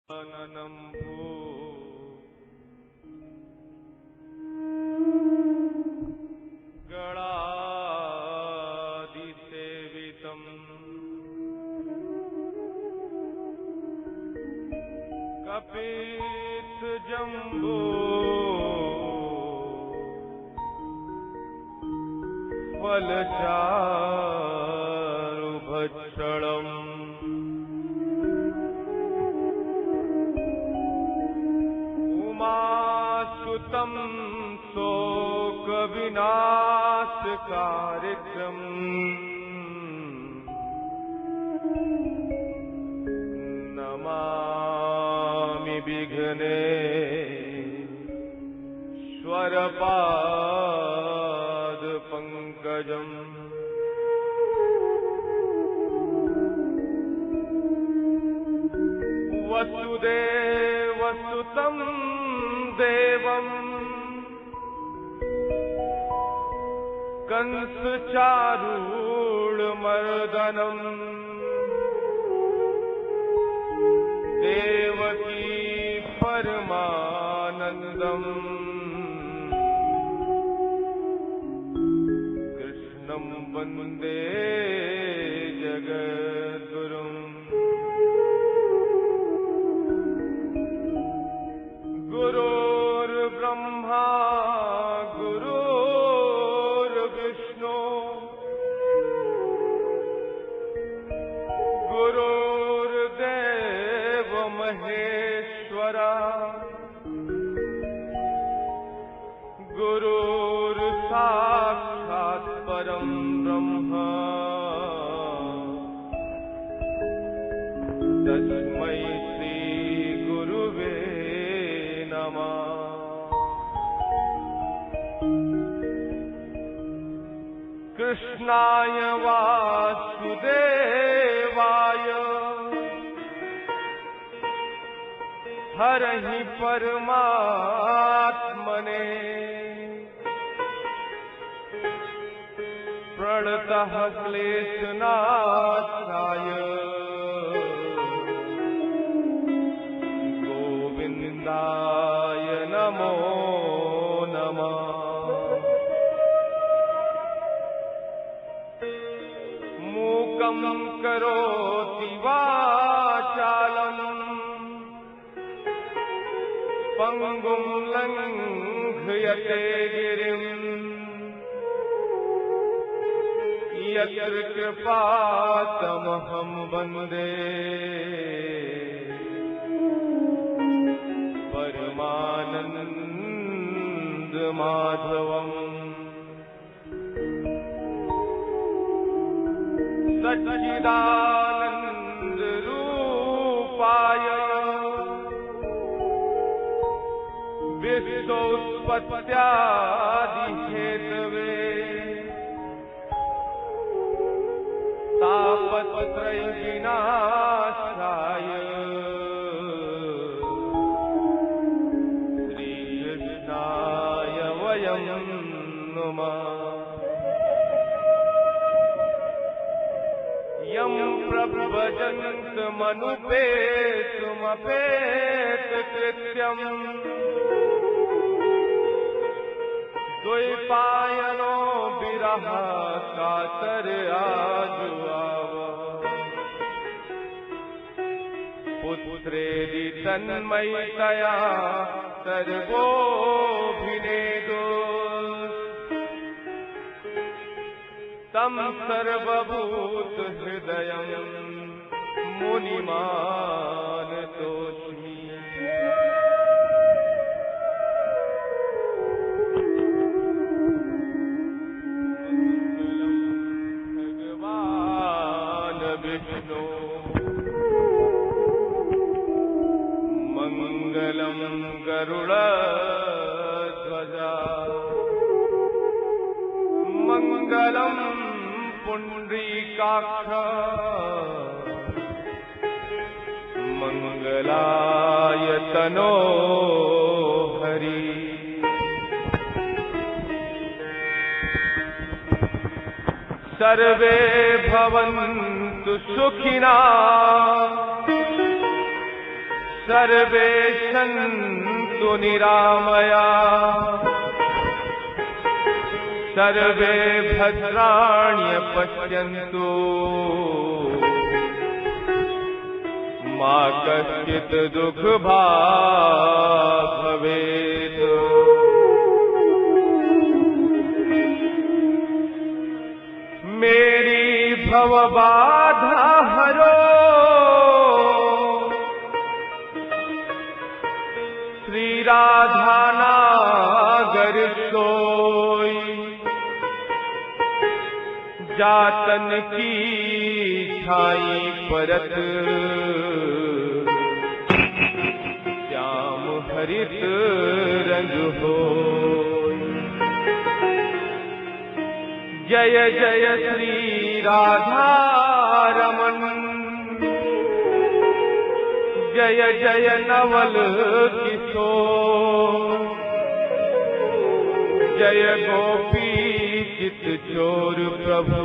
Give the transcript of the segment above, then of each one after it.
नम्भो गणादिसेवितम् कपित्थजम्बो फलचारुभक्षणम् उमासुतं शोकविनाशकारित्रम् नमामि विघ्नेश्वरपादपङ्कजम् वसुदेवसुतं देवम् कंसचारूढमर्दनम् देवकी परमानन्दम् कृष्णं वन्दे जगद्गुरुम् गुरुर्ब्रह्मा गुरुर्विष्णु गुरुर्देव महेश्वरा गुरुर्साक्षात् परं ब्रह्म तस्मै श्री गुरुवे नमः। कृष्णाय वासुदेवाय हरहि परमात्मने प्रणतः क्लेशनाशाय गोविन्दाय नमो नमः। मूकं करोति वाचालम् पङ्गुं लङ्घयते गिरिम् यत्र कृपातमहं वन्दे परमानन्दमाधवम्। सच्चिदानन्दरूपाय विश्वोत्पत्त्यादिहेतवे तापत्रयविनाशाय श्रीकृष्णाय वयं नुमः। यं प्रव्रजन्तमनुपेतुमपेतकृत्यम् द्वैपायनो विरह कातर आजुआव पुत्रेदि तन्मयतया सर्वोऽभिनेदो तं सर्वभूतहृदयं मुनिमानतोऽस्मि। भगवान् विष्णु मङ्गलं गरुडध्वजा मङ्गलं पुण्डरीकाक्ष मङ्गलाय तनो हरि। सर्वे भवन्तु सुखिनः सर्वे सन्तु निरामया सर्वे भद्राण्य पश्यन्तु मा कश्चित् दुःखभाग् भवेत्। मेरी भवबाधा हरो श्री राधा नागर सोई जातन की छाई परत श्याम हरित रंग हो। जय जय श्री राधा रमन जय जय नवल किशोर जय गोपी चित चोर प्रभु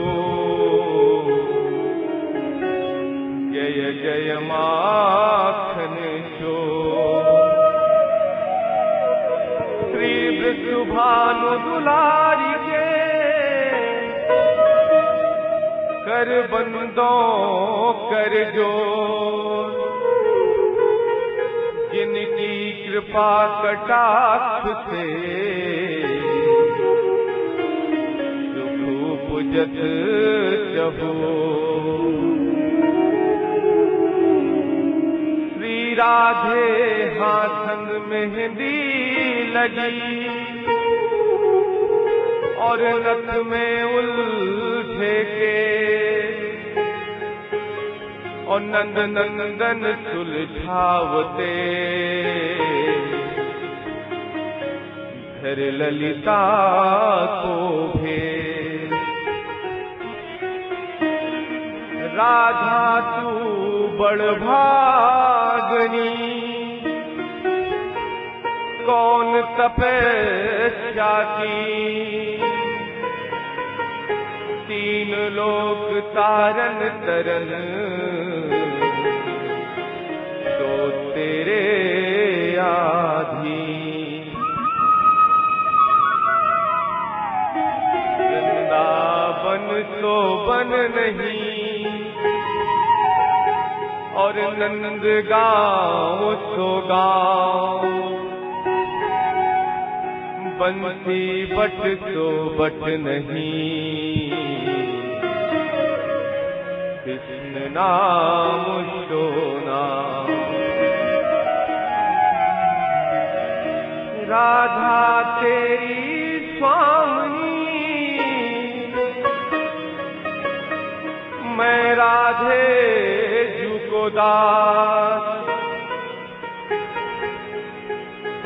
जय जय माखन चोर। श्री वृषभानु दुलारी के कर बंदों कर जोर जिनकी कृपा कटाक्ष से सुख उपजत चहो। श्री राधे हाथन मेहंदी लगी और नथ में उलझे के और नंद नंदन सुलझावते धर ललिता को भेद। राधा तू बड़ भागनी कौन तपस्या की तीन लोक तारन तरन तो तेरे आधी। वृंदावन तो बन नहीं और नंद गाँव तो गाँव बंसी बट तो बट नहीं कृष्ण नाम सोना। राधा तेरी स्वामी मैं राधे जू को दास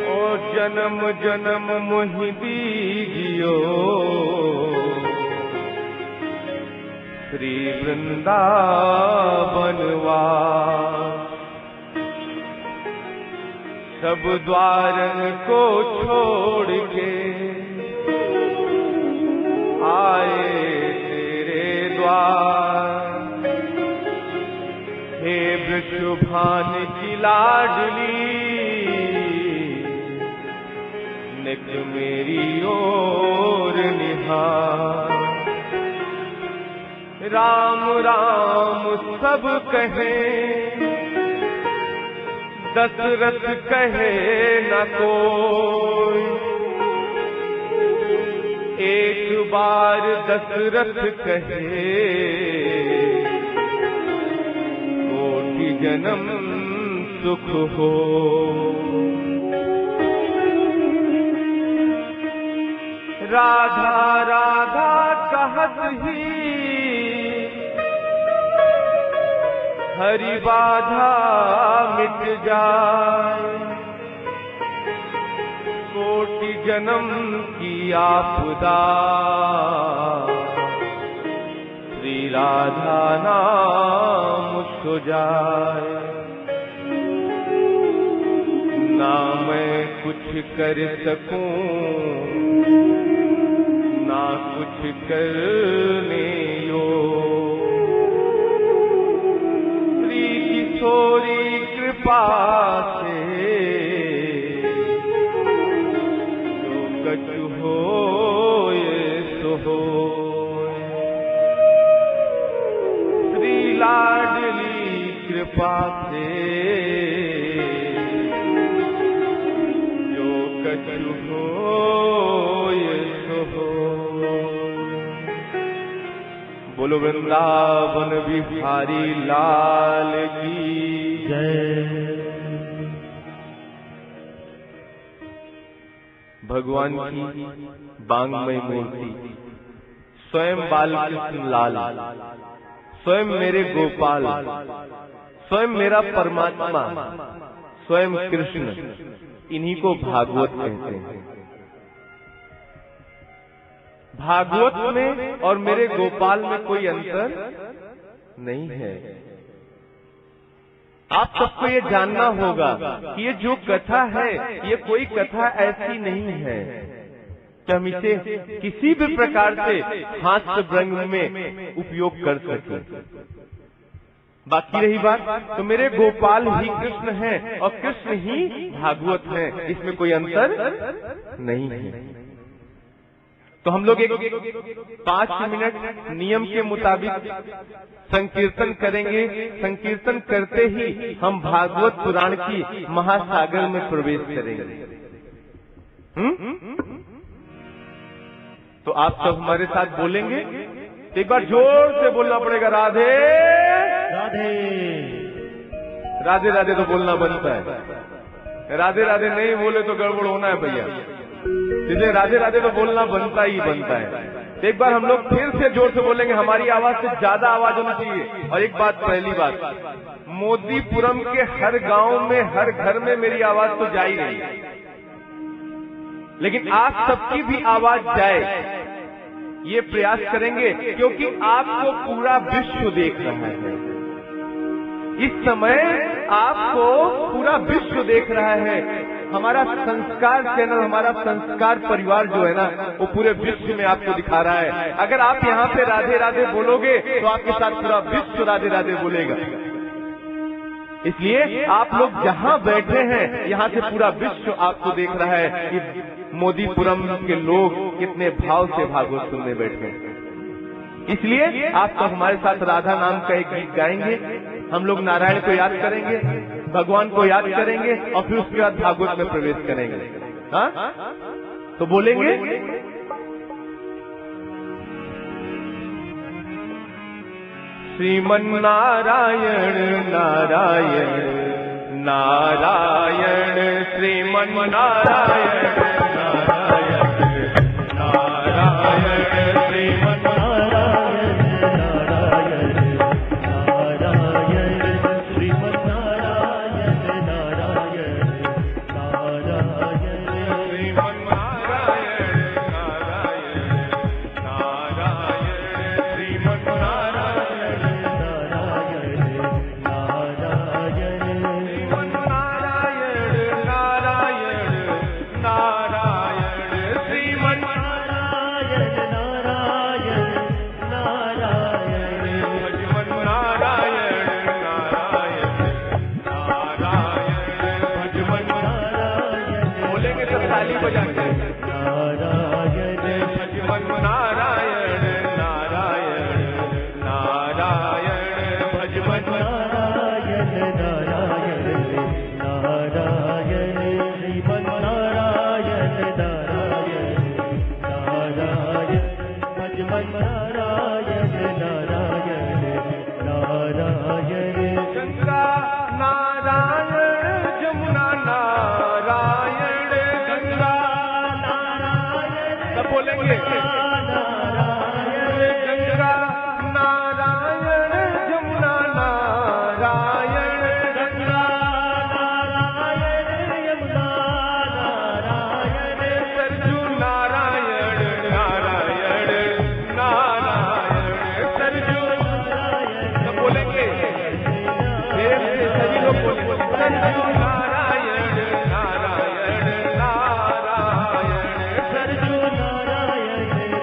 ओ जन्म जन्म मोहि दीजियो श्री वृंदावनवास। सब द्वारन को छोड़ के आए तेरे द्वार। हे वृषभान की लाडली निक मेरी ओर निहार। राम राम सब कहे दशरथ कहे न कोई। एक बार दशरथ कहे कोटि जन्म सुख हो। राधा राधा कहत ही हरि बाधा मिट जाए। कोटि जन्म की आपदा श्री राधा नाम सुजाए। ना मैं कुछ कर सकूं ना कुछ करने योग्य। श्री किशोरी कृपा कृपा से जो कछु होए सो होए। श्री लाडली कृपा से जो कछु होए सो होए। बोलो वृंदावन बिहारी लाल की जय। भगवान की बांगमय मूर्ति, स्वयं बालकृष्ण लाल, स्वयं मेरे गोपाल, स्वयं मेरा परमात्मा, स्वयं कृष्ण, इन्हीं को भागवत कहते हैं। भागवत में और मेरे गोपाल में कोई अंतर नहीं है। आप सबको ये जानना होगा कि ये जो कथा है ये कोई कथा ऐसी नहीं है कि हम इसे किसी भी प्रकार से हास्य व्यंग में उपयोग कर सकें। बाकी रही बात, तो मेरे गोपाल ही कृष्ण हैं और कृष्ण ही भागवत हैं, इसमें कोई अंतर नहीं है। तो हम लोग एक 5 मिनट नियम के मुताबिक संकीर्तन करेंगे। संकीर्तन करते ही हम भागवत पुराण की महासागर में प्रवेश करेंगे। तो आप सब हमारे साथ बोलेंगे। एक बार जोर से बोलना पड़ेगा, राधे राधे। राधे राधे तो बोलना बनता है, राधे राधे नहीं बोले तो गड़बड़ होना है भैया। इसलिए राधे राधे तो बोलना बनता ही बनता है। एक बार हम लोग फिर से जोर से बोलेंगे, हमारी आवाज से ज्यादा आवाज होनी चाहिए। और एक बात, पहली बात, मोदीपुरम के हर गांव में, हर घर में मेरी आवाज तो जा ही रही है, लेकिन आप सबकी भी आवाज जाए ये प्रयास करेंगे, क्योंकि आपको पूरा विश्व देख रहा है। इस समय आपको पूरा विश्व देख रहा है। हमारा संस्कार चैनल, हमारा संस्कार परिवार जो है ना, वो पूरे विश्व में आपको दिखा रहा है। अगर आप यहाँ पे राधे राधे बोलोगे तो आपके साथ पूरा विश्व राधे राधे बोलेगा। इसलिए आप लोग जहाँ बैठे हैं, यहाँ से पूरा विश्व आपको देख रहा है कि मोदीपुरम के लोग कितने भाव से भागवत सुनने बैठे हैं। इसलिए आप सब हमारे साथ राधा नाम का एक गीत गाएंगे। हम लोग नारायण को याद करेंगे, भगवान को याद करेंगे और फिर उसके बाद भागवत में प्रवेश करेंगे। हाँ, तो बोलेंगे, श्रीमन नारायण नारायण नारायण, श्रीमन नारायण नारायण नारायण, श्रीमन नारायण नारायण नारायण, श्रीमन नारायण नारायण नारायण, श्रीमन नारायण नारायण नारायण, श्रीमन नारायण नारायण नारायण, श्रीमन नारायण नारायण नारायण, श्रीमन नारायण नारायण नारायण, भजमन नारायण नारायण नारायण, भजमन नारायण। बोलेंगे तो ताली बजा के, नारायण भजमन नारायण नारायण नारायण, भजमन नारायण नारायण नारायण, श्रीमन नारायण नारायण नारायण, भजमन नारायण नारायण नारायण, गंगा नारायण जमुना नारायण, गंगा नारायण, सब बोलेंगे, गंगा नारायण जमुना नारायण, गंगा नारायण यमुना नारायण, सरजू नारायण नारायण नारायण, सरजू नारायण। सब बोलेंगे, सभी लोग बोलेंगे, सरजू नारायण नारायण नारायण, सरजू नारायण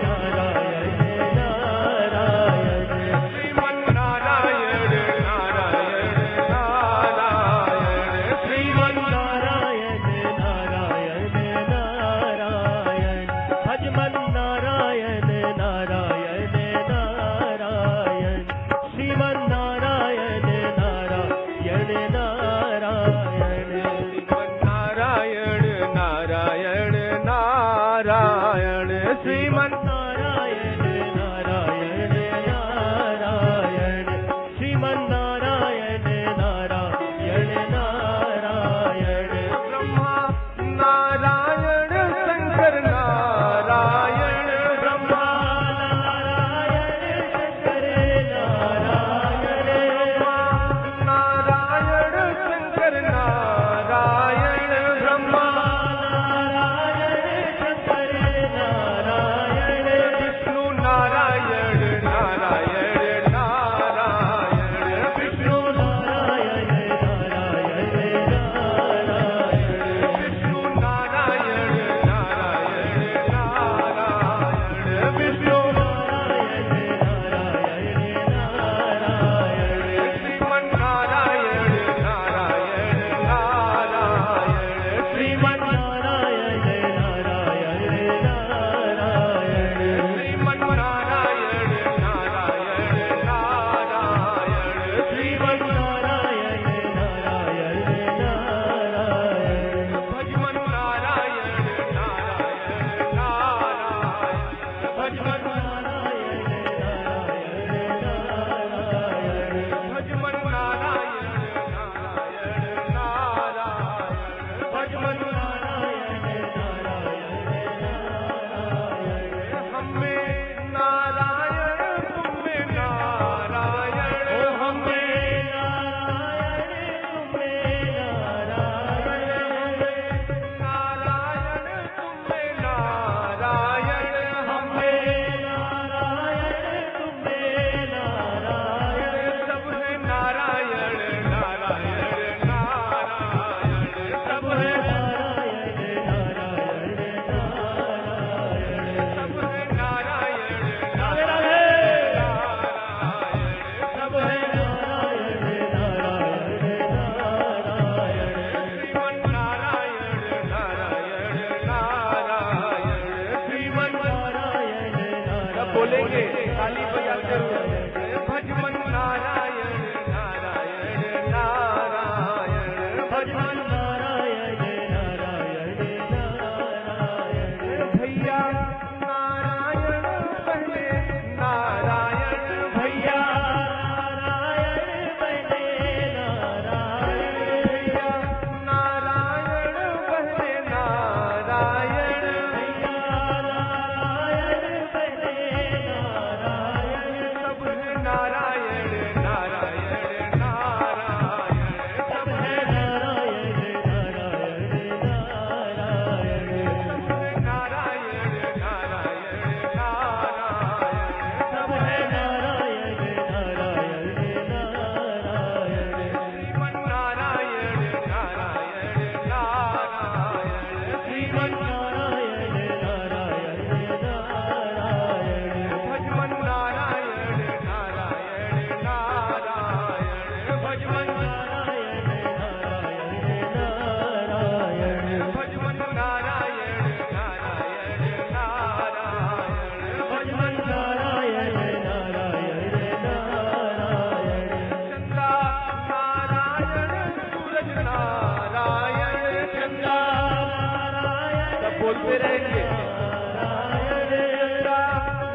बोलते रहेंगे।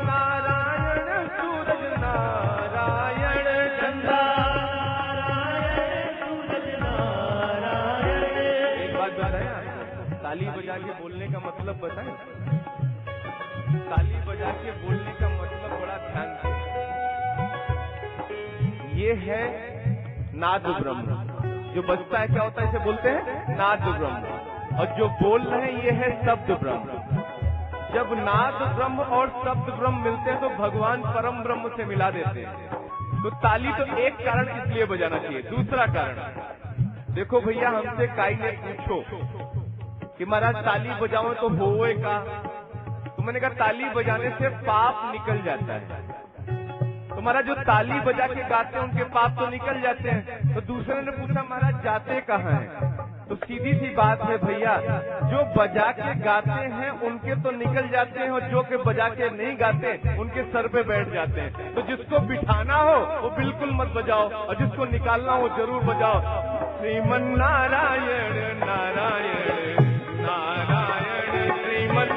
नारायण सूरज नारायण चंद्रा, एक बात बताएं, ताली बजा के बोलने का मतलब बताएं। ताली बजा के बोलने का मतलब बड़ा ध्यान से, ये है नाद ब्रह्म। जो बजता है क्या होता है, इसे बोलते हैं नाद ब्रह्म। और जो बोल रहे हैं ये है शब्द ब्रह्म। जब नाद ब्रह्म और शब्द ब्रह्म मिलते हैं तो भगवान परम ब्रह्म से मिला देते हैं। तो ताली तो एक कारण इसलिए बजाना चाहिए। दूसरा कारण देखो भैया, हमसे काई ने पूछो कि महाराज ताली बजाओ तो होए का, तो मैंने कहा ताली बजाने से पाप निकल जाता है। तो महाराज जो ताली बजा के गाते हैं उनके पाप तो निकल जाते हैं। तो दूसरे ने पूछा महाराज जाते कहाँ हैं? तो सीधी सी बात है भैया, जो बजा के गाते हैं उनके तो निकल जाते हैं, और जो के बजा के नहीं गाते उनके सर पे बैठ जाते हैं। तो जिसको बिठाना हो वो बिल्कुल मत बजाओ, और जिसको निकालना हो जरूर बजाओ। श्रीमन नारायण नारायण नारायण, श्रीमन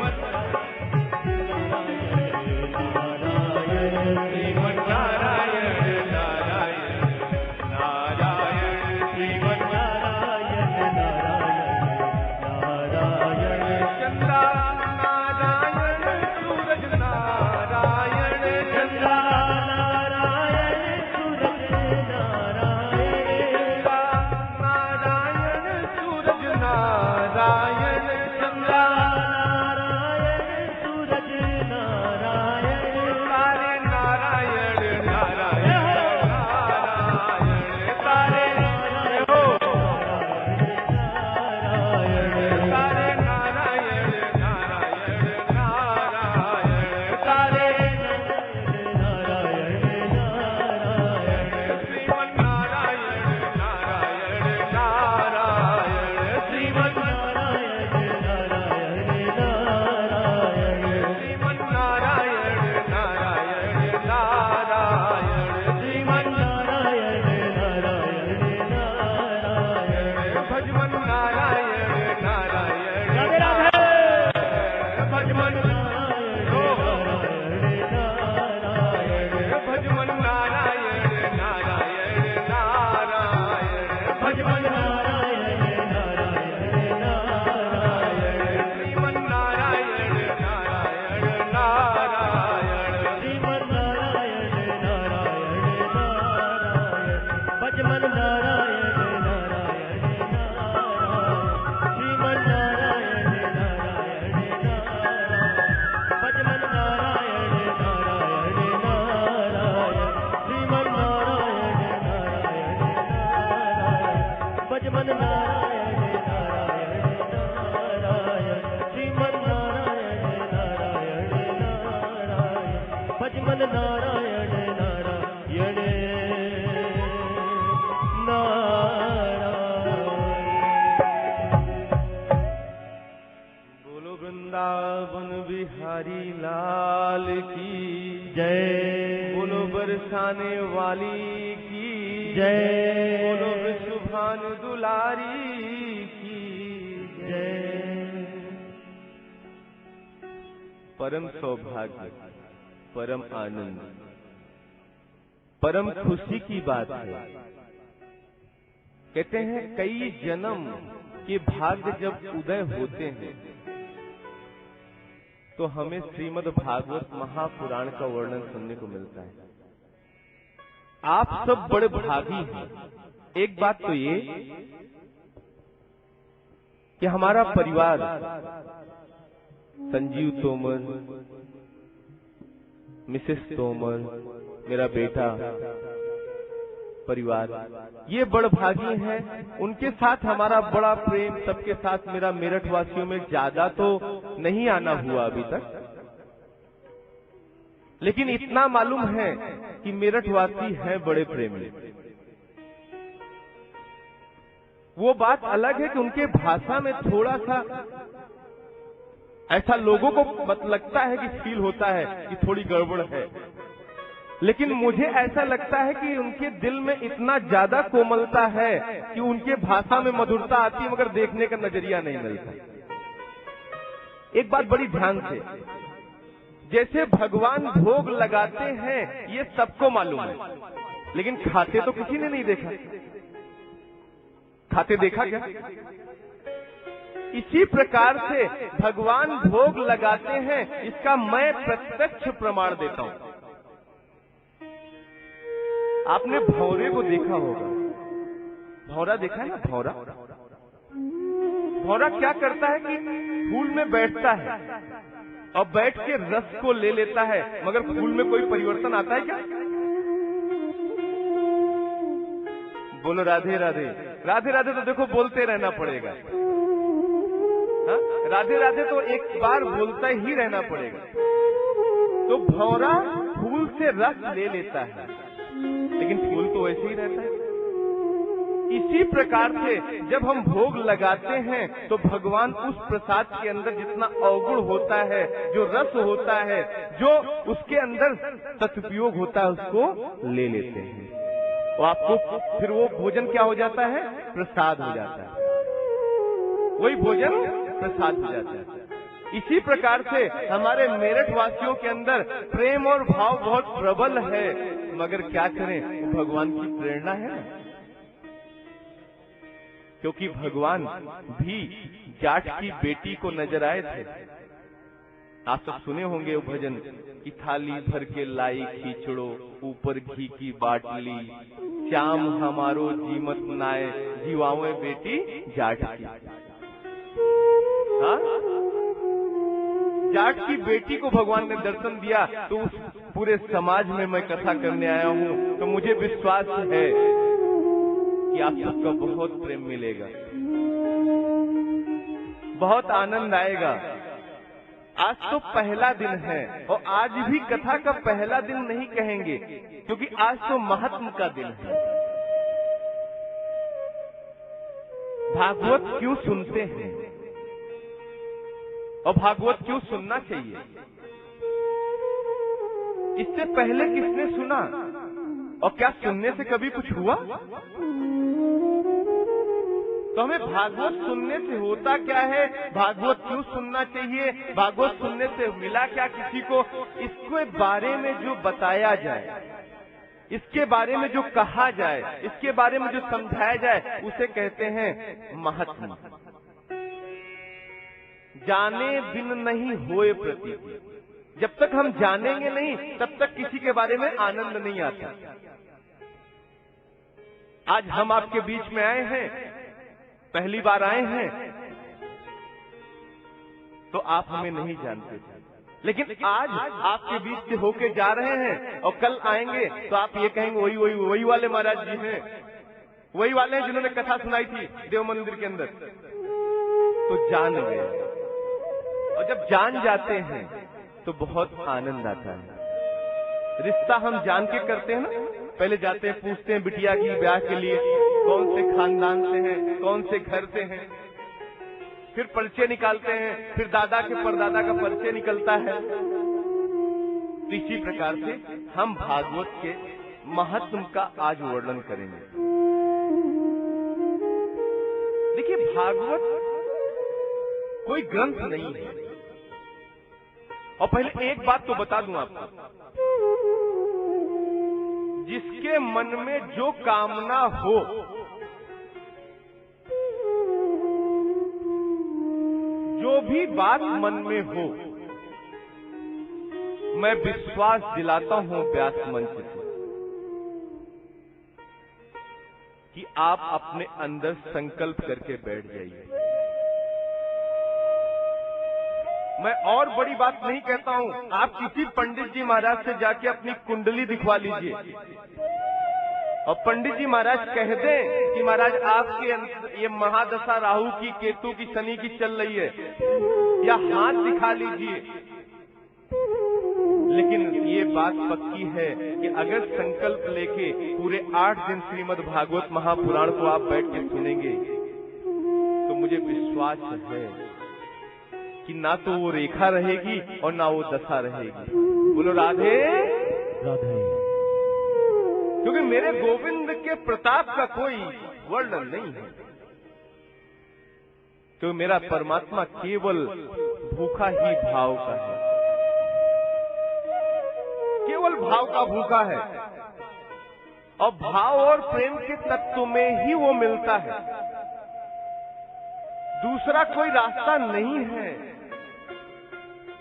वाली की जय, बोलो विश्वभानु दुलारी परम सौभाग्य, परम आनंद, परम खुशी की बात है। कहते हैं कई जन्म के भाग्य जब उदय होते हैं तो हमें श्रीमद् भागवत महापुराण का वर्णन सुनने को मिलता है। आप सब बड़े भागी हैं। एक बात तो ये कि हमारा परिवार, संजीव तोमर, मिसेस तोमर, मेरा बेटा, परिवार, ये बड़ भागी हैं। उनके साथ हमारा बड़ा प्रेम, सबके साथ मेरा मेरठ वासियों में ज्यादा तो नहीं आना हुआ अभी तक, लेकिन इतना मालूम है कि मेरठ वासी हैं बड़े प्रेमी। वो बात अलग है कि उनके भाषा में थोड़ा सा ऐसा लोगों को लगता है कि फील होता है कि थोड़ी गड़बड़ है, लेकिन मुझे ऐसा लगता है कि उनके दिल में इतना ज्यादा कोमलता है कि उनके भाषा में मधुरता आती है, मगर देखने का नजरिया नहीं मिलता। एक बात बड़ी ध्यान से, जैसे भगवान भोग लगाते हैं ये सबको मालूम है, लेकिन खाते तो किसी ने नहीं देखा। खाते देखा क्या? इसी प्रकार से भगवान भोग लगाते हैं, इसका मैं प्रत्यक्ष प्रमाण देता हूं। आपने भौरे को देखा होगा, भौरा देखा है ना? भौरा भौरा क्या करता है कि फूल में बैठता है और बैठ के रस को ले लेता है, मगर फूल में कोई परिवर्तन आता है क्या? बोलो राधे राधे। राधे राधे तो देखो बोलते रहना पड़ेगा। हा? राधे राधे तो एक बार बोलता ही रहना पड़ेगा। तो भौरा फूल से रस ले लेता है, लेकिन फूल तो वैसे ही रहता है। इसी प्रकार से जब हम भोग लगाते हैं तो भगवान उस प्रसाद के अंदर जितना अवगुण होता है, जो रस होता है, जो उसके अंदर सदुपयोग होता है, उसको ले लेते हैं। और आपको फिर वो भोजन क्या हो जाता है? प्रसाद हो जाता है। वही भोजन प्रसाद हो जाता है। इसी प्रकार से हमारे मेरठ वासियों के अंदर प्रेम और भाव बहुत प्रबल है, मगर क्या करें, भगवान की प्रेरणा है ना। क्योंकि भगवान भी जाट की बेटी को नजर आए थे। आप सब सुने होंगे वो भजन कि थाली भर के लाई खींचड़ो, ऊपर घी की बाटली, श्याम हमारो जीमत नाय, जीवाओं बेटी जाट की। हाँ? जाट की बेटी को भगवान ने दर्शन दिया, तो उस पूरे समाज में मैं कथा करने आया हूँ, तो मुझे विश्वास है कि आप सबका बहुत प्रेम मिलेगा, बहुत आनंद आएगा। आज तो पहला दिन है, और आज भी कथा का पहला दिन नहीं कहेंगे, क्योंकि आज तो महात्म का दिन है। भागवत क्यों सुनते हैं और भागवत क्यों सुनना चाहिए? इससे पहले किसने सुना, और क्या सुनने से कभी कुछ हुआ? तो हमें भागवत सुनने से होता क्या है, भागवत क्यों सुनना चाहिए, भागवत सुनने से मिला क्या किसी को, इसके बारे में जो बताया जाए, इसके बारे में जो कहा जाए, इसके बारे में जो समझाया जाए, उसे कहते हैं महात्मा। जाने बिन नहीं होए प्रतीति। जब तक हम जानेंगे नहीं, तब तक किसी के बारे में आनंद नहीं आता। आज हम आपके बीच में आए हैं, पहली बार आए हैं, तो आप हमें नहीं जानते, लेकिन आज आपके बीच से होके जा रहे हैं, और कल आएंगे तो आप ये कहेंगे वही वाले महाराज जी हैं, वही वाले हैं जिन्होंने कथा सुनाई थी देव मंदिर के अंदर। तो जान गए, और जब जान जाते हैं तो बहुत आनंद आता है। रिश्ता हम जान के करते हैं ना, पहले जाते हैं, पूछते हैं बिटिया की ब्याह के लिए कौन से खानदान से हैं, कौन से घर से हैं, फिर परिचय निकालते हैं, फिर दादा के परदादा का परिचय निकलता है। तो इसी प्रकार से हम भागवत के महत्व का आज वर्णन करेंगे। देखिए, भागवत कोई ग्रंथ नहीं है, और पहले एक बात तो बता दूं आपको, जिसके मन में जो कामना हो, जो भी बात मन में हो, मैं विश्वास दिलाता हूं व्यास मंच से कि आप अपने अंदर संकल्प करके बैठ जाइए। मैं और बड़ी बात नहीं कहता हूं, आप किसी पंडित जी महाराज से जाके अपनी कुंडली दिखवा लीजिए और पंडित जी महाराज कह दें कि महाराज आपके ये महादशा राहु की, केतु की, शनि की चल रही है, या हाथ दिखा लीजिए, लेकिन ये बात पक्की है कि अगर संकल्प लेके पूरे 8 दिन श्रीमद् भागवत महापुराण को आप बैठ के सुनेंगे तो मुझे विश्वास है कि ना तो वो रेखा रहेगी और ना वो दशा रहेगी। बोलो राधे राधे। क्योंकि मेरे गोविंद के प्रताप का कोई वर्णन नहीं है, तो मेरा परमात्मा केवल भूखा ही भाव का है, केवल भाव का भूखा है, और भाव और प्रेम के तत्व में ही वो मिलता है, दूसरा कोई रास्ता नहीं है।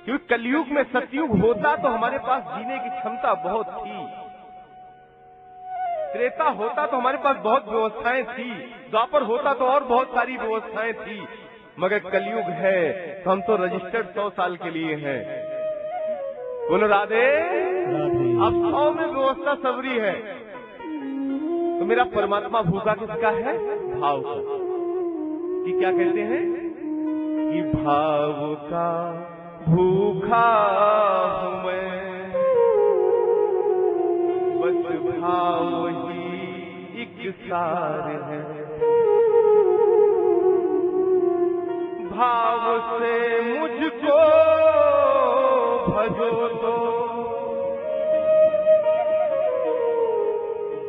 क्योंकि कलयुग में सतयुग होता तो हमारे पास जीने की क्षमता बहुत थी, त्रेता होता तो हमारे पास बहुत व्यवस्थाएं थी, द्वापर होता तो और बहुत सारी व्यवस्थाएं थी, मगर कलयुग है तो हम तो रजिस्टर्ड 100 साल के लिए हैं। बोलो राधे। अब 100 में व्यवस्था सबरी है, तो मेरा परमात्मा भूखा किसका है? भाव का। कि क्या कहते हैं कि भाव का भूखा हूं मैं, बस भाव ही एक सार है, भाव से मुझको भजो तो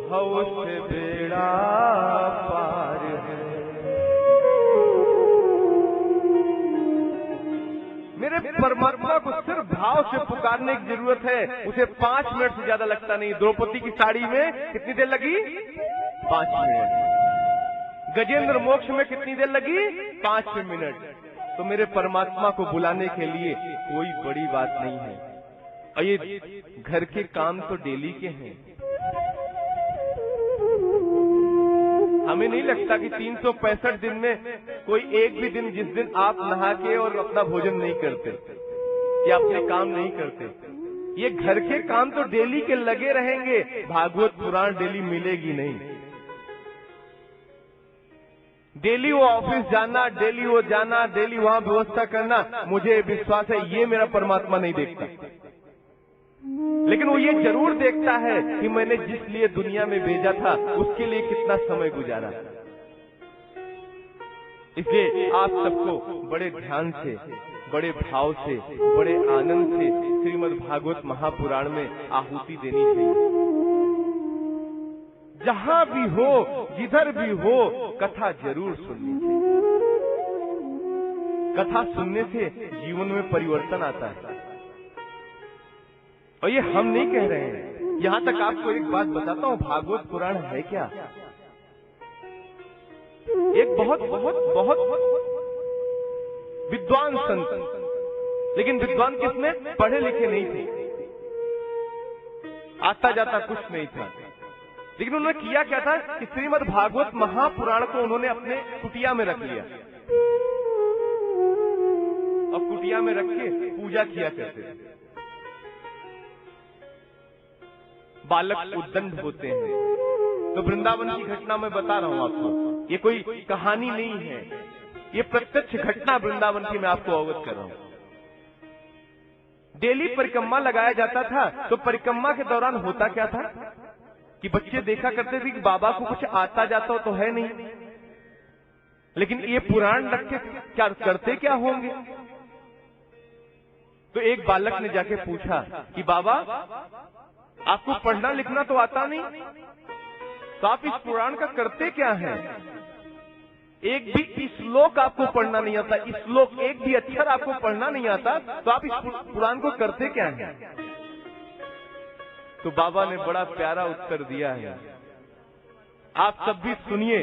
भव से बेड़ा पार है। मेरे परमात्मा को सिर्फ भाव से पुकारने की जरूरत है, उसे 5 मिनट से ज्यादा लगता नहीं। द्रौपदी की साड़ी में कितनी देर लगी? 5 मिनट। गजेंद्र मोक्ष में कितनी देर लगी? 5 मिनट। तो मेरे परमात्मा को बुलाने के लिए कोई बड़ी बात नहीं है। और ये घर के काम तो डेली के हैं। हमें नहीं लगता कि 365 दिन में कोई एक भी दिन जिस दिन आप नहा के और अपना भोजन नहीं करते या अपने काम नहीं करते, ये घर के काम तो डेली के लगे रहेंगे। भागवत पुराण डेली मिलेगी नहीं। डेली वो ऑफिस जाना, डेली वो जाना, डेली वहां व्यवस्था करना, मुझे विश्वास है ये मेरा परमात्मा नहीं देखता। लेकिन वो ये जरूर देखता है कि मैंने जिस लिए दुनिया में भेजा था उसके लिए कितना समय गुजारा। इसलिए आप सबको बड़े ध्यान से, बड़े भाव से, बड़े आनंद से श्रीमद् भागवत महापुराण में आहुति देनी चाहिए। जहां भी हो, जिधर भी हो, कथा जरूर सुननी चाहिए। कथा सुनने से जीवन में परिवर्तन आता है। और ये हम नहीं कह रहे हैं। यहां तक आपको एक बात बताता हूं, भागवत पुराण है क्या? एक बहुत बहुत बहुत विद्वान संत, लेकिन विद्वान किसमें? पढ़े लिखे नहीं थे, आता जाता कुछ नहीं था। लेकिन उन्होंने किया क्या था कि श्रीमद् भागवत महापुराण को उन्होंने अपने कुटिया में रख लिया और कुटिया में रख के पूजा किया करते थे। बालक उद्दंड होते हैं। तो वृंदावन की घटना मैं बता रहा हूं आपको, ये कोई कहानी नहीं है, ये प्रत्यक्ष घटना वृंदावन की मैं आपको अवगत कर रहा हूं। डेली परिक्रमा लगाया जाता था, तो परिक्रमा के दौरान होता क्या था कि बच्चे देखा करते थे कि बाबा को कुछ आता जाता तो है नहीं, लेकिन ये पुराण रख के क्या करते क्या होंगे। तो एक बालक ने जाके पूछा कि बाबा आपको पढ़ना लिखना तो आता नहीं, तो आप इस पुराण का करते क्या हैं? एक भी श्लोक आपको पढ़ना नहीं आता, श्लोक एक भी अक्षर आपको पढ़ना नहीं आता, तो आप इस पुराण को करते क्या हैं? तो बाबा ने बड़ा प्यारा उत्तर दिया है, आप सब भी सुनिए।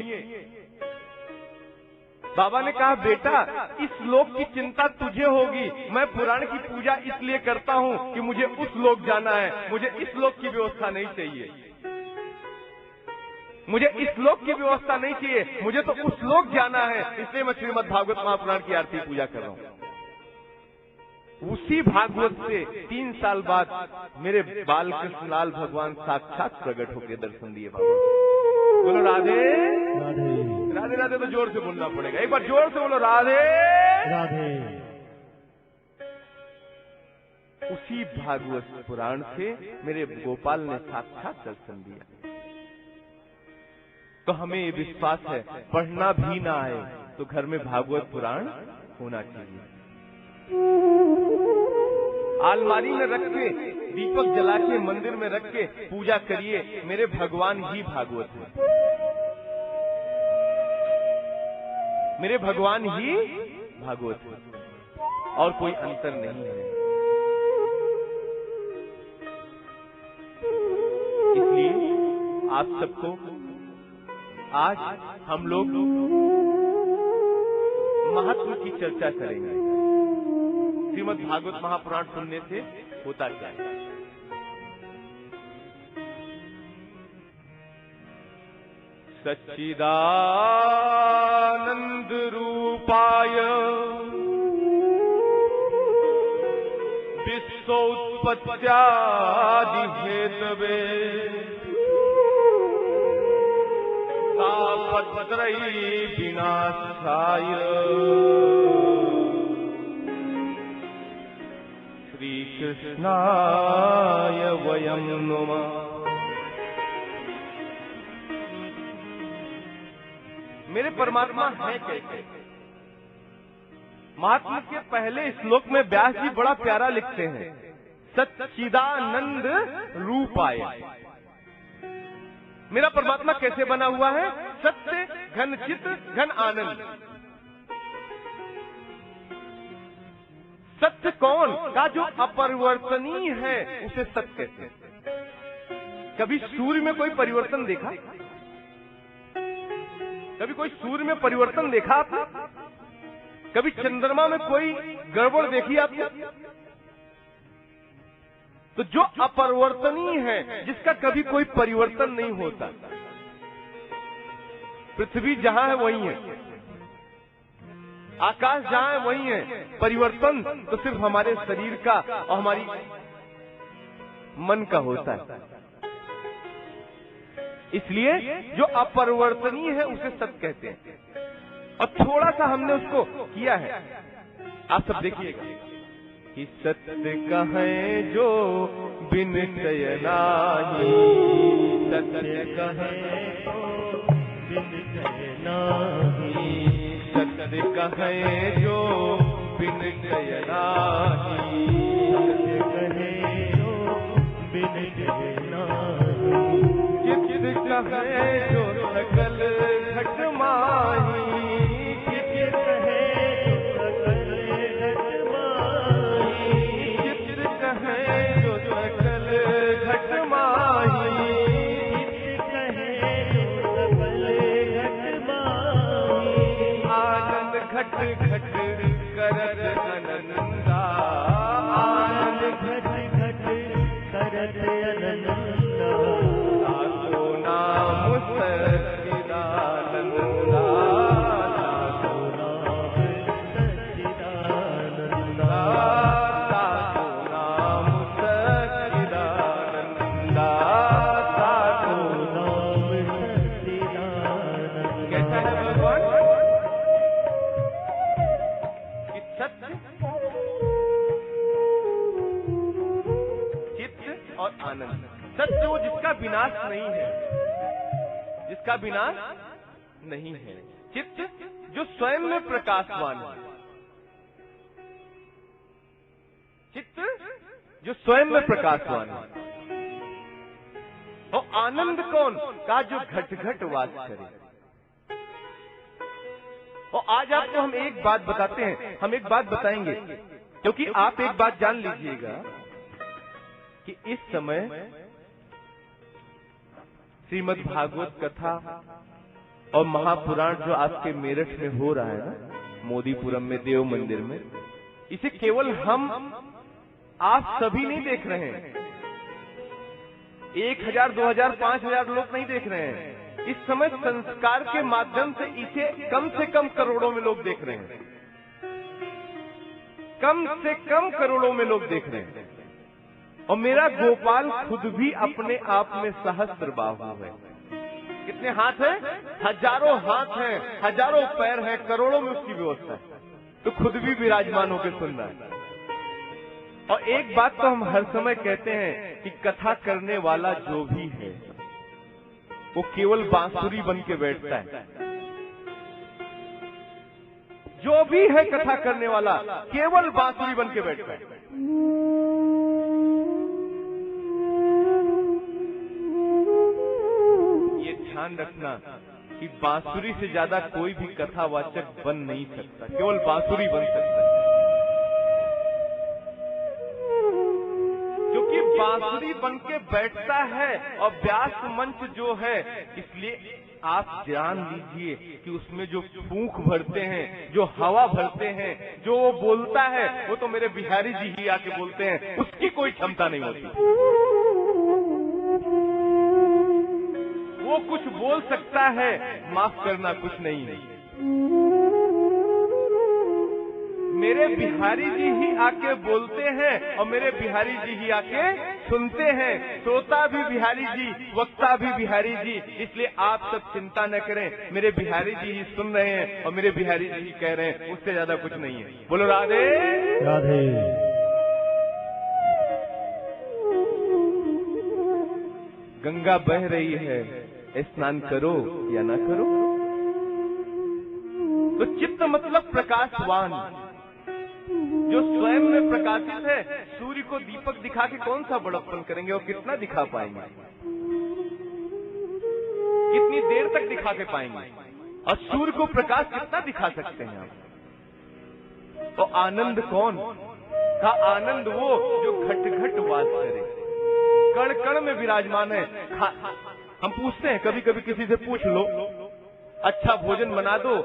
बाबा ने कहा, बेटा इस लोक की चिंता तुझे होगी, मैं पुराण की पूजा इसलिए करता हूँ कि मुझे उस लोक जाना है, मुझे इस लोक की व्यवस्था नहीं चाहिए, मुझे इस लोक की व्यवस्था नहीं चाहिए, मुझे तो उस लोक जाना है, इसलिए मैं श्रीमद् भागवत महापुराण की आरती पूजा कर रहा हूँ। उसी भागवत से 3 साल बाद मेरे बाल कृष्ण लाल भगवान साक्षात प्रकट होकर दर्शन दिए। बाबा बोलो राधे राधे राधे राधे, तो जोर से बोलना पड़ेगा, एक बार जोर से बोलो राधे राधे। उसी भागवत पुराण से मेरे गोपाल ने साक्षात दर्शन दिया। तो हमें ये विश्वास है, पढ़ना भी ना आए तो घर में भागवत पुराण होना चाहिए। अलमारी में रख के, दीपक जला के, मंदिर में रख के पूजा करिए, मेरे भगवान ही भागवत है, मेरे भगवान ही भागवत है, और कोई अंतर नहीं है। इसलिए आप सबको आज हम लोग महत्व की चर्चा करेंगे। श्रीमद् भागवत महापुराण सुनने से होता क्या है? सच्चिदानंद रूपाय विश्वोत्पत्त्यादि हेतवे तापत्रयी विनाशाय श्री कृष्णाय वयं नमः। मेरे परमात्मा है कैसे? महात्मा के पहले श्लोक में व्यास जी बड़ा प्यारा लिखते हैं, सच्चिदानंद रूपाय। मेरा परमात्मा कैसे बना हुआ है? सत्य घन चित घन आनंद। सत्य कौन का? जो अपरिवर्तनीय है उसे सत्य कहते हैं। कभी सूर्य में कोई परिवर्तन देखा? कभी कोई सूर्य में परिवर्तन देखा आपने? कभी चंद्रमा में कोई गड़बड़ देखी आपने? तो जो अपरिवर्तनीय है, जिसका कभी कोई परिवर्तन नहीं होता, पृथ्वी जहां है वही है, आकाश जहां है वही है, परिवर्तन तो सिर्फ हमारे शरीर का और हमारी मन का होता है। इसलिए जो अपरिवर्तनीय है उसे सत्य कहते हैं। और थोड़ा सा हमने उसको किया है, आप सब देखिएगा कि सत्य कहे जो बिन चय नाही, सत्य कहे जो बिन चय नाही, सत्य कहे जो बिन चय नाही, सत्य कहे जो बिन चय नाही, चित्त कहे जो सकल घट माही, घट घट करत अनंदा, आनंद घट घट करत अनंदा, सातो नाम सच्चिदानंदा, सातो नाम सच्चिदानंदा, सातो नाम सच्चिदानंदा, सातो नाम सच्चिदानंदा। कैसा है भगवान? और आनंद। सत्य वो जिसका विनाश नहीं है, जिसका विनाश नहीं है। चित्त जो स्वयं में प्रकाशवान है, चित्त जो स्वयं में प्रकाशवान है। और आनंद कौन का? जो घट घट वास करे। और आज आपको हम एक बात बताते हैं, हम एक बात बताएंगे, क्योंकि आप एक बात जान लीजिएगा कि इस समय श्रीमद् भागवत कथा और महापुराण जो आपके मेरठ में हो रहा है ना, मोदीपुरम में, देव मंदिर में, इसे केवल हम आप सभी नहीं देख रहे हैं, 1000, 2000, 5000 लोग नहीं देख रहे हैं। इस समय संस्कार के माध्यम से इसे कम से कम करोड़ों में लोग देख रहे हैं, कम से कम करोड़ों में लोग देख रहे हैं। और मेरा गोपाल खुद भी अपने आप में सहस्त्र बाहु है। कितने हाथ हैं? हजारों हाथ हैं, हजारों पैर हैं, करोड़ों में उसकी व्यवस्था है, तो खुद भी विराजमान होकर सुन रहा है। और एक बात तो हम हर समय कहते हैं कि कथा करने वाला जो भी है वो केवल बांसुरी बन के बैठता है। जो भी है कथा करने वाला केवल बांसुरी बन के बैठता है। ये ध्यान रखना कि बांसुरी से ज्यादा कोई भी कथावाचक बन नहीं सकता, केवल बांसुरी बन सकता है। क्योंकि बांसुरी बन के बैठता है और व्यास मंच जो है, इसलिए आप जान लीजिए कि उसमें जो फूंक भरते हैं, जो हवा भरते हैं, जो वो बोलता है, वो तो मेरे बिहारी जी ही आके बोलते हैं, उसकी कोई क्षमता नहीं होती। वो कुछ बोल सकता है, माफ करना कुछ नहीं है। मेरे बिहारी जी ही आके बोलते हैं और मेरे बिहारी जी ही आके सुनते हैं। श्रोता भी बिहारी जी, वक्ता भी बिहारी जी, इसलिए आप सब चिंता न करें, मेरे बिहारी जी ही सुन रहे हैं और मेरे बिहारी जी ही कह रहे हैं, उससे ज्यादा कुछ नहीं है। बोलो राधे राधे। गंगा बह रही है, स्नान करो या ना करो। तो चित्त मतलब प्रकाशवान, जो स्वयं में प्रकाशित है। सूर्य को दीपक दिखा के कौन सा बड़प्पन करेंगे और कितना दिखा पाएंगे, कितनी देर तक दिखा के पाएंगे, और सूर्य को प्रकाश कितना दिखा सकते हैं आप। तो आनंद कौन का? आनंद वो जो घट घट वास करे, कण कण में विराजमान है। हम पूछते हैं, कभी कभी किसी से पूछ लो, अच्छा भोजन बना दो,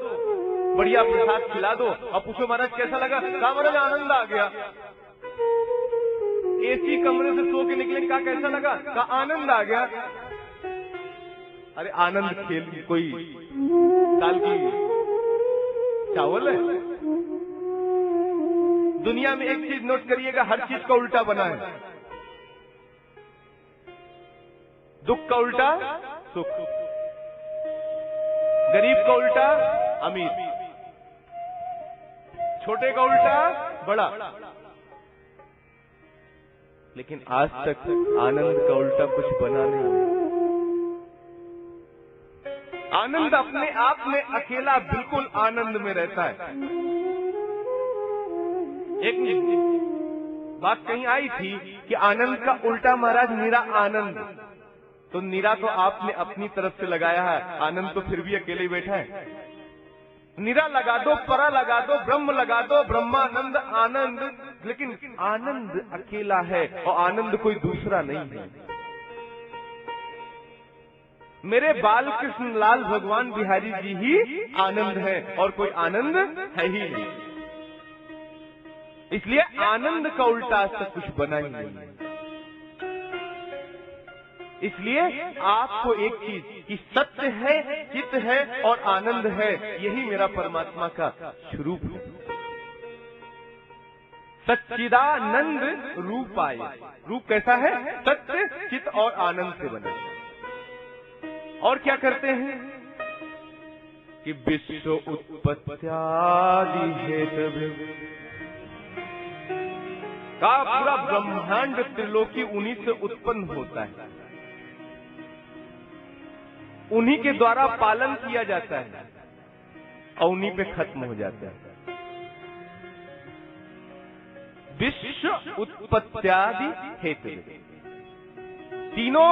बढ़िया प्रसाद खिला दो, और पूछो महाराज कैसा लगा? कहा महाराज आनंद आ गया। एसी कमरे से सो के निकले, कहा कैसा लगा? कहा आनंद आ गया। अरे आनंद खेल कोई दाल की चावल है? दुनिया में एक चीज नोट करिएगा, हर चीज का उल्टा बना है। दुख का उल्टा सुख, गरीब का उल्टा अमीर, छोटे का उल्टा बड़ा। लेकिन आज तक आनंद का उल्टा कुछ बना नहीं। आनंद अपने आप में अकेला बिल्कुल आनंद में रहता है। एक बात कहीं आई थी कि आनंद का उल्टा महाराज निरा आनंद। तो निरा तो आपने अपनी तरफ से लगाया है, आनंद तो फिर भी अकेले ही बैठा है। निरा लगा दो, परा लगा दो, ब्रह्म लगा दो, ब्रह्मानंद आनंद, लेकिन आनंद अकेला है और आनंद कोई दूसरा नहीं है। मेरे बाल कृष्ण लाल भगवान बिहारी जी ही आनंद है और कोई आनंद है ही नहीं। इसलिए आनंद का उल्टा आज तक कुछ बना ही नहीं। इसलिए आपको एक चीज कि सत्य है, चित्त है और आनंद है, यही मेरा परमात्मा का स्वरूप है। सच्चिदानंद रूप आए। रूप कैसा है? सत्य, चित्त और आनंद से बना। और क्या करते हैं कि विश्व उत्पत्त्यादि हेतु का पूरा ब्रह्मांड त्रिलोकी उन्हीं से उत्पन्न होता है, उन्हीं के द्वारा पालन किया जाता है और उन्हीं पे खत्म हो जाता है। विश्व उत्पत्त्यादि हेतु, तीनों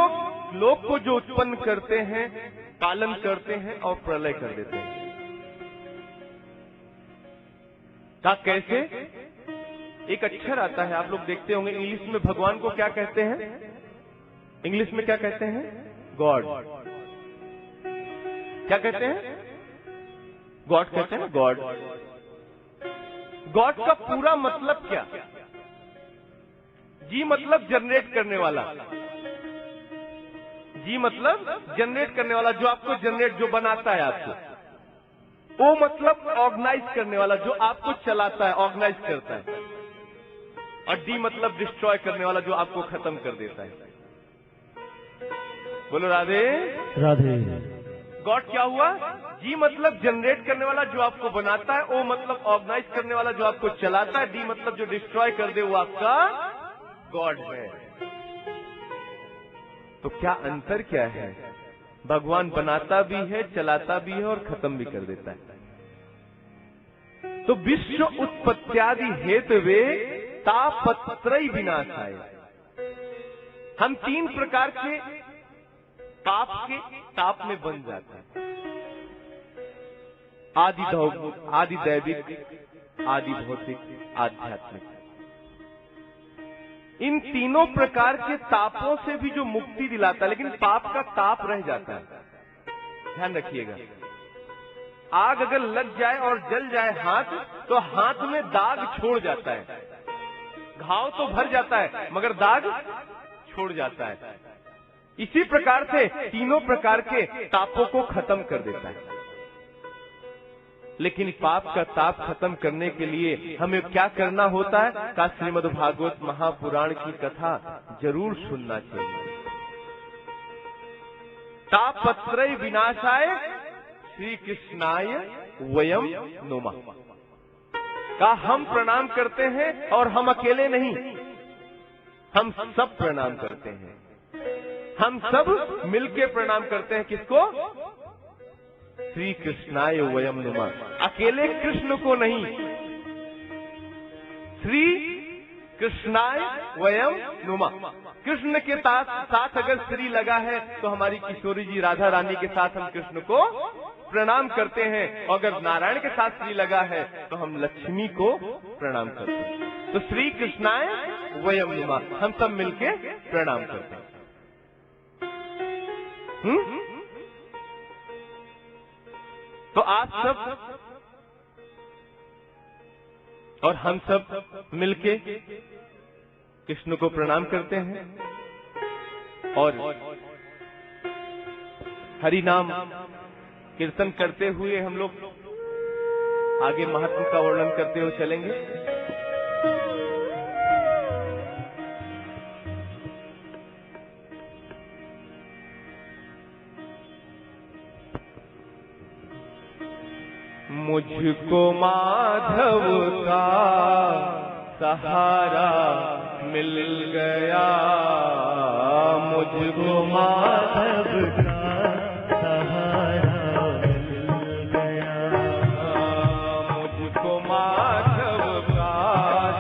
लोक को जो उत्पन्न करते हैं, पालन करते हैं और प्रलय कर देते हैं। का कैसे? एक अक्षर आता है, आप लोग देखते होंगे इंग्लिश में भगवान को क्या कहते हैं? इंग्लिश में क्या कहते हैं? गॉड। क्या कहते हैं? गॉड कहते हैं ना, गॉड। गॉड का पूरा मतलब क्या? जी मतलब जनरेट करने वाला। जी मतलब जनरेट करने वाला, जो आपको जनरेट, जो बनाता है आपको। ओ मतलब ऑर्गेनाइज करने वाला, जो आपको चलाता है, ऑर्गेनाइज करता है। और डी मतलब डिस्ट्रॉय करने वाला, जो आपको खत्म कर देता है। बोलो राधे राधे। गॉड क्या हुआ? जी मतलब जनरेट करने वाला, जो आपको बनाता है। ओ मतलब ऑर्गेनाइज करने वाला, जो आपको चलाता है। डी मतलब जो डिस्ट्रॉय कर दे, वो आपका गॉड है। तो क्या अंतर क्या है? भगवान बनाता भी है, चलाता भी है और खत्म भी कर देता है। तो विश्व उत्पत्त्यादि हेतवे तापत्रय विनाशाय। हम 3 प्रकार के पाप के ताप में बन जाता है। आदि दैविक, आदि भौतिक, आध्यात्मिक। इन तीनों प्रकार के तापों से भी जो मुक्ति दिलाता है, लेकिन पाप का ताप रह जाता है। ध्यान रखिएगा, आग अगर लग जाए और जल जाए हाथ, तो हाथ में दाग छोड़ जाता है। घाव तो भर जाता है मगर दाग छोड़ जाता है। इसी प्रकार से तीनों प्रकार के तापों को खत्म कर देता है। लेकिन पाप का ताप खत्म करने के लिए हमें क्या करना होता है? का श्रीमद् भागवत महापुराण की कथा जरूर सुनना चाहिए। तापत्रय विनाशाय श्री कृष्णाय वयम नमः का हम प्रणाम करते हैं, और हम अकेले नहीं, हम सब प्रणाम करते हैं। हम सब मिलके प्रणाम करते हैं। किसको? श्री कृष्णाय वयम नमः। अकेले कृष्ण को नहीं, श्री कृष्णाय वयम नमः। कृष्ण के साथ अगर श्री लगा है तो हमारी किशोरी जी राधा रानी के साथ हम कृष्ण को प्रणाम करते हैं, और अगर नारायण के साथ श्री लगा है तो हम लक्ष्मी को प्रणाम करते हैं। तो श्री कृष्णाय वयम नमः, हम सब मिलके प्रणाम करते हैं। तो आप सब और हम सब मिलके कृष्ण को प्रणाम करते हैं, और हरि नाम कीर्तन करते हुए हम लोग आगे महत्व का वर्णन करते हुए चलेंगे। मुझको माधव का सहारा मिल गया, मुझको माधव का सहारा मिल गया, मुझको माधव का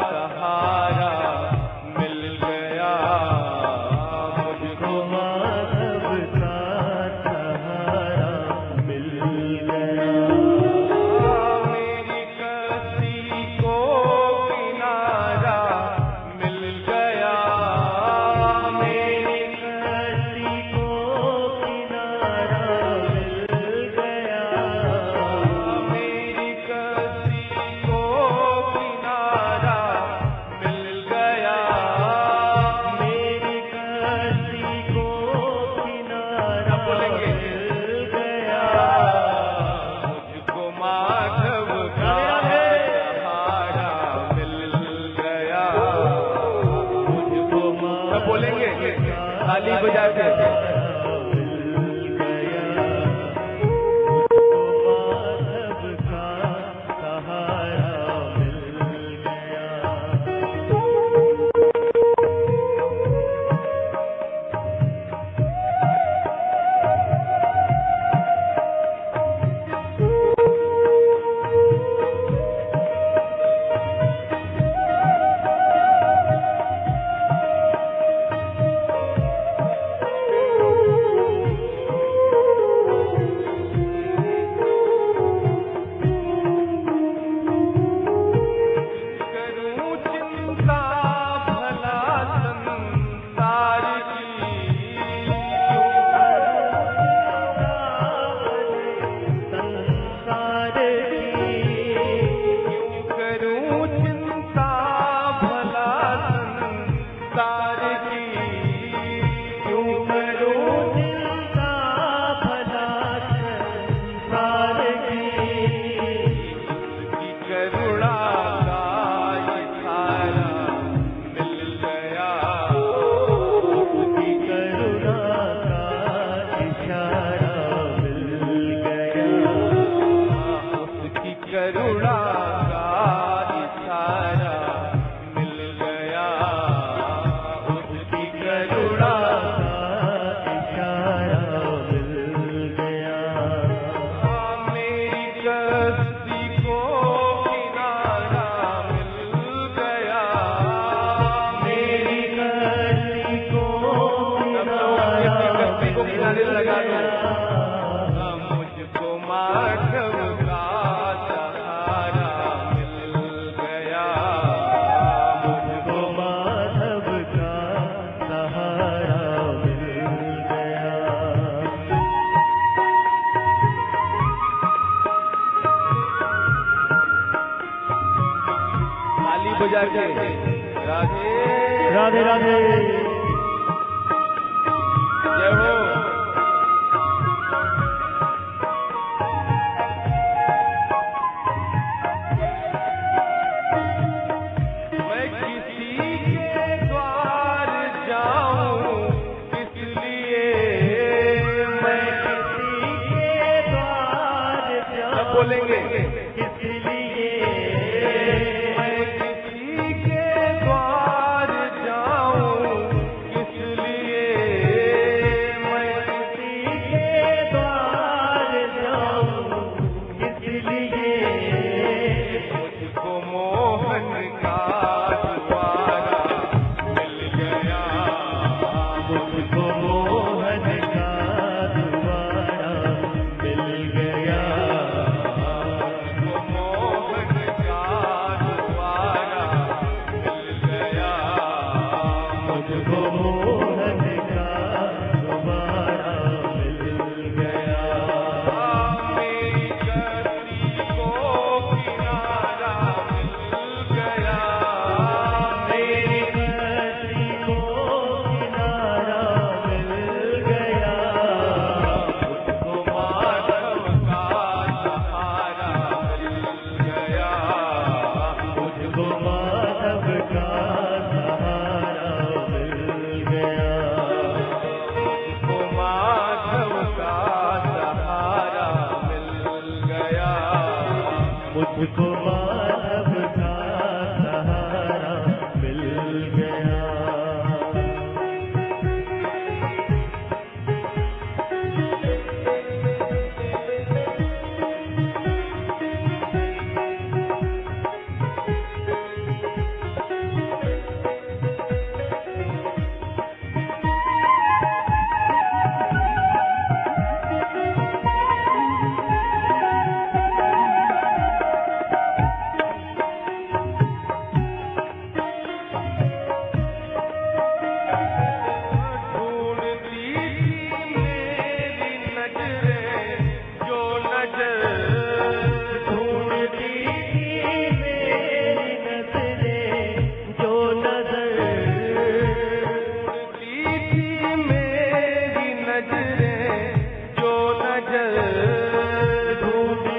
सहारा मिल गया, मुझको माधव का सहारा मिल गया। करुणा का इशारा मिल गया, उसकी करुणा का इशारा मिल गया, उसकी करुणा का इशारा मिल गया, उसकी करुणा का इशारा मिल गया। मेरी कश्ती को किनारा मिल गया, मेरी कश्ती को किनारे लगा दो, मुझको माधव का सहारा मिल गया, मुझको माधव का सहारा मिल गया। ताली बजा के राधे राधे राधे। जय हो। मैं किसी के द्वार जाऊं किस लिए, मैं किसी के द्वार जाऊं बोलेंगे किस लिए, मैं किसी के द्वार जाऊं किस लिए, मैं किसी के द्वार जाऊं किस लिए, मुझको मोहन का द्वारा मिल गया, मुझको मोहन का द्वारा मिल गया, मुझको मोहन का द्वारा मिल गया, मुझको मोहन का द्वारा मिल गया। मेरी कश्ती को किनारा मिल गया, मेरी कश्ती को किनारा मिल गया, मुझको माधव का सहारा मिल गया, मुझको माधव का सहारा मिल गया, मुझको माधव का सहारा मिल गया, मुझको माधव का सहारा मिल गया। ढूंढती थी मेरी नजरें जो नजर, ढूंढती थी मेरी नजरें जो नजर, ढूंढती थी मेरी नजरें जो नजर, ढूंढती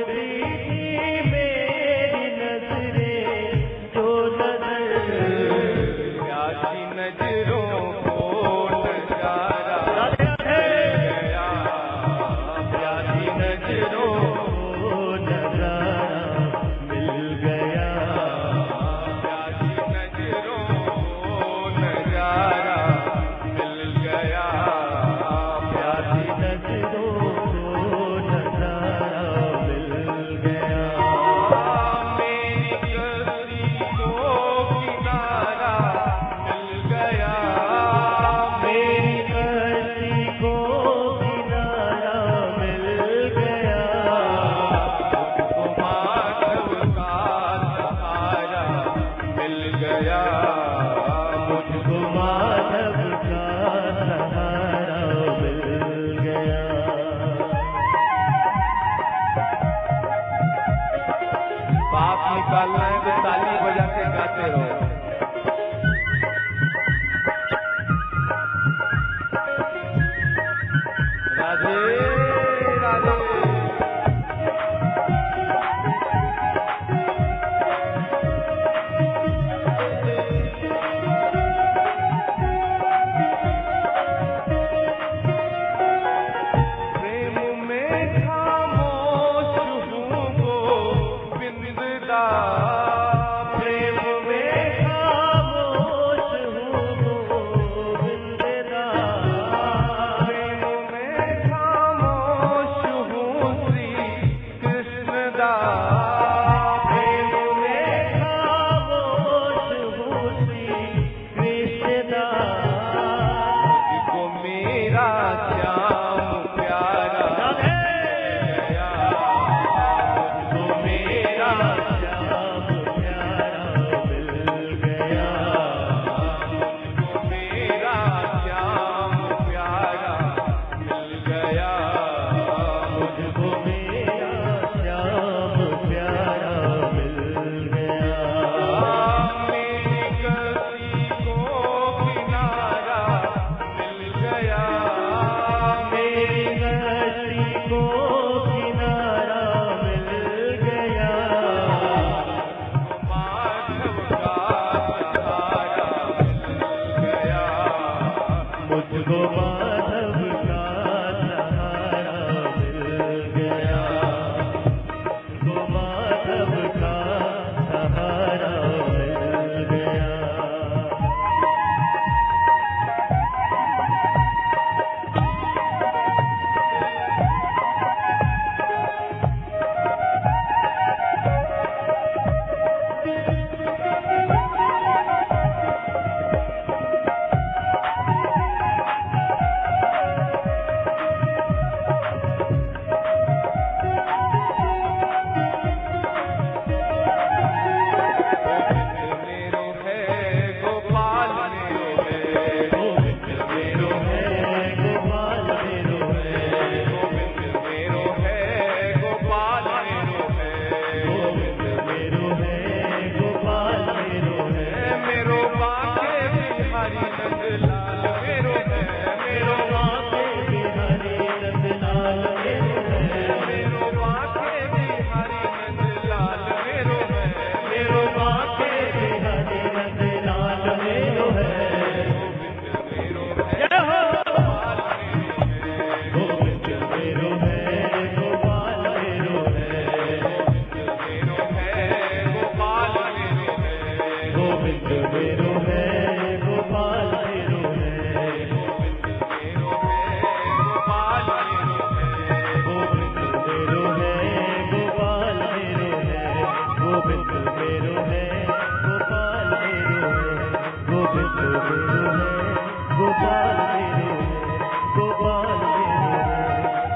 थी मेरी नजरें जो नजर, प्यासी नजरों को नजारा मिल गया, प्यासी नजरों को नजारा मिल गया, प्यासी नजरों को नजारा मिल गया, प्यासी नजरों को नजारा मिल गया। मेरी कश्ती को किनारा मिल गया, मेरी कश्ती को किनारा मिल गया, मुझको माधव का सहारा मिल गया, मुझको माधव का सहारा मिल गया। पाप निकालना है तो ताली बजा के गाते रहो। राधे राधे।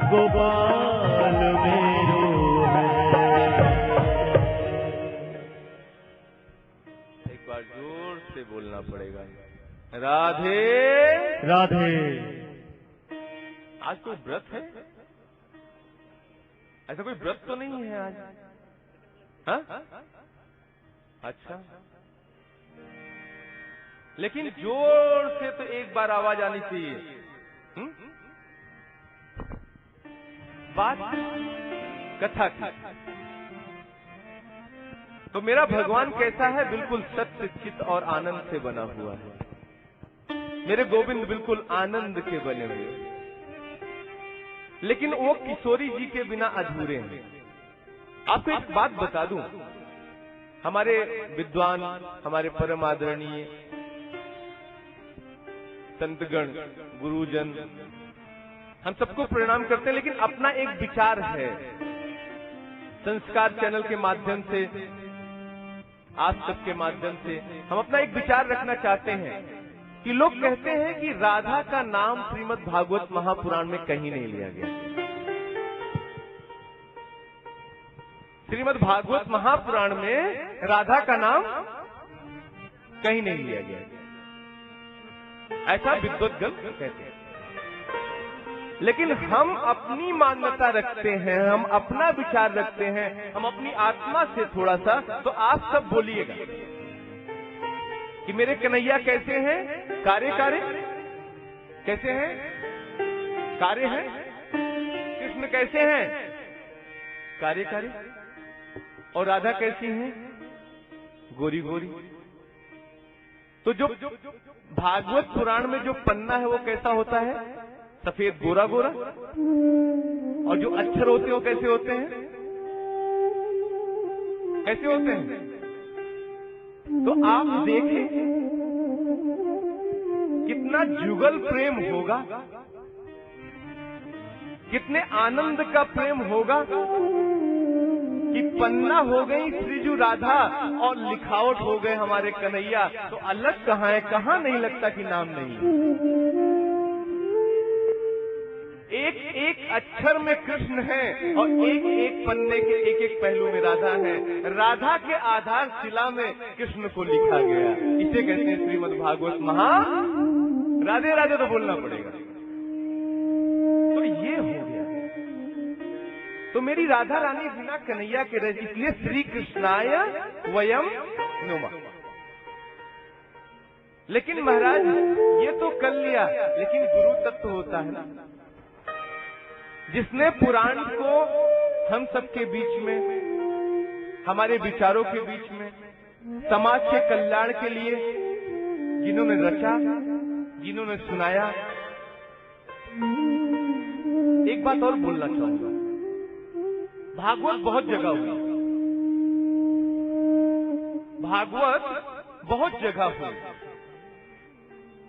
गोपाल मेरो है। एक बार जोर से बोलना पड़ेगा, राधे राधे। आज कोई व्रत है? ऐसा कोई व्रत तो नहीं है आज? हाँ? अच्छा, लेकिन जोर से तो एक बार आवाज आनी चाहिए। बात कथा की। तो मेरा भगवान कैसा है? बिल्कुल सत्य, चित और आनंद से बना हुआ है। मेरे गोविंद बिल्कुल आनंद के बने हुए, लेकिन वो किशोरी जी के बिना अधूरे हैं। आपको एक बात बता दूं, हमारे विद्वान, हमारे परम आदरणीय संतगण, गुरुजन, हम सबको प्रणाम करते हैं, लेकिन अपना एक विचार है। संस्कार चैनल के माध्यम से, आप सबके माध्यम से हम अपना एक विचार रखना चाहते हैं कि लोग कहते हैं कि राधा का नाम श्रीमद् भागवत महापुराण में कहीं नहीं लिया गया। श्रीमद् भागवत महापुराण में राधा का नाम कहीं नहीं लिया गया, ऐसा विद्वद्गण कहते हैं। लेकिन हम अपनी मान्यता रखते हैं, हम अपना विचार रखते हैं, हम अपनी आत्मा से थोड़ा सा। तो आप सब बोलिएगा कि मेरे कन्हैया कैसे हैं? कार्य कार्य कैसे हैं? कार्य हैं। कृष्ण कैसे हैं? कार्य कार्य। और राधा कैसी हैं? गोरी गोरी। तो जो भागवत पुराण में जो पन्ना है वो कैसा होता है? सफेद गोरा गोरा। और जो अक्षर होते हैं वो कैसे होते हैं? कैसे होते हैं? तो आप देखें कितना जुगल प्रेम होगा, कितने आनंद का प्रेम होगा कि पन्ना हो गई श्रीजू राधा और लिखावट हो गए हमारे कन्हैया। तो अलग कहाँ है? कहाँ नहीं लगता कि नाम नहीं है। एक एक अक्षर में कृष्ण है और एक एक पन्ने के एक एक पहलू में राधा है। राधा के आधार शिला में कृष्ण को लिखा गया। इसे कहते हैं श्रीमद् भागवत महा। राधे राधे तो बोलना पड़ेगा। तो ये हो गया। तो मेरी राधा रानी बिना कन्हैया के रह, इसलिए श्री कृष्णाय वयम नुमा। लेकिन महाराज ये तो कर लिया, लेकिन गुरु तत्व होता है ना, जिसने पुराण को हम सबके बीच में, हमारे विचारों के बीच में, समाज के कल्याण के लिए जिन्होंने रचा, जिन्होंने सुनाया। एक बात और बोलना चाहूंगा, भागवत बहुत जगह हुई, भागवत बहुत जगह हुई,